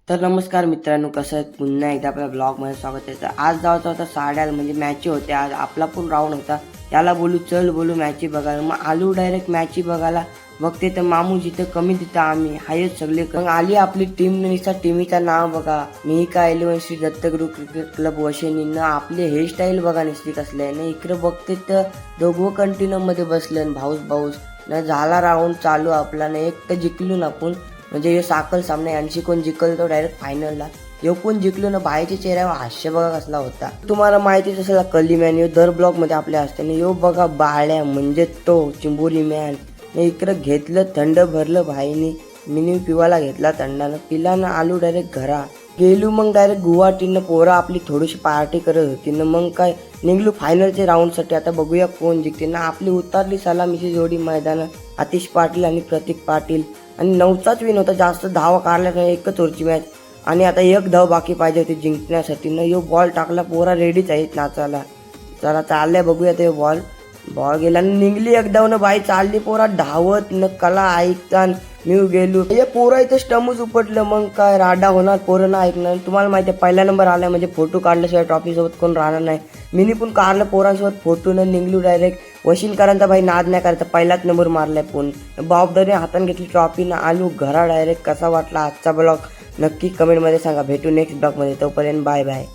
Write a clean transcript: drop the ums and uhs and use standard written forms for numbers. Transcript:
तर नमस्कार मित्रांनो, कसं आहे? पुन्हा एकदा आपल्या ब्लॉगमध्ये स्वागत आहे. तर आज जायचं होता साड्याला, म्हणजे मॅची होते आज. आपला पण राऊंड होता. त्याला बोलू चल बोलू मॅची बघायला. मग आलू डायरेक्ट मॅची बघायला. बघते तर मामू जिथं कमी तिथं आम्ही हायच सगळे. मग आली आपली टीम. नुसता टीमीचं नाव बघा, मिहिका 11 श्री दत्तगुरु क्रिकेट क्लब वशेनी. आपले हेअरस्टाईल बघा निसली कसले आहे ना. इकडे बघते तर दोघं कंटिन्यू मध्ये बसले भाऊस न. झाला राऊंड चालू आपला ना. एक तर जिंकलो ना आपण, म्हणजे हे साखल सामना. यांची कोण जिंकल तो डायरेक्ट फायनलला. यो कोण जिंकलो ना, बाईच्या चेहऱ्यावर हास्य बघा कसला होता. तुम्हाला माहितीच असेल कली मॅन, यो दर ब्लॉक मध्ये आपल्या असते ना. यो बघा बाळ्या, म्हणजे तो चिंबोरी मॅन. इकडं घेतलं थंड भरलं भाईनी. मिनी पिवाला घेतला थंडानं, पिला ना. आलू डायरेक्ट घरा गेलो. मग डायरेक्ट गुवाहाटीनं पोरं आपली थोडीशी पार्टी करत होती ना. मग काय निघलो फायनलच्या राऊंडसाठी. आता बघूया कोण जिंकते ना. आपली उतरली सलामीची जोडी मैदानात, आतिश पाटील आणि प्रतीक पाटील. आणि 9चाच विन होता. जास्त धावा काढल्या नाही, एकच ओव्हरची मॅच. आणि आता एक धाव बाकी पाहिजे होती जिंकण्यासाठी ना. यो बॉल टाकला, पोरा रेडीच आहेत नाचायला. चला चालल्या बघूया ते बॉल गेला निघली एकदा न. बाई चालली पोरा धावत न. कला ऐकता मी गेलो. हे पोरं इथं स्टमच उपटलं. मग काय राडा होणार, पोरं ना ऐकणार. तुम्हाला माहिती आहे पहिला नंबर आलाय म्हणजे फोटो काढल्याशिवाय ट्रॉफी सोबत कोण राहणार नाही. मिनी पण काढलं पोरांसोबत फोटो न. निघलो डायरेक्ट. वशिनकरांचा भाई नाद नाही करायचा, पहिलाच नंबर मारलाय. फोन जबाबदारी हाताने घेतली ट्रॉफी ना. आलू घरा डायरेक्ट. कसा वाटला आजचा ब्लॉग नक्की कमेंटमध्ये सांगा. भेटू नेक्स्ट ब्लॉगमध्ये. तोपर्यंत बाय बाय.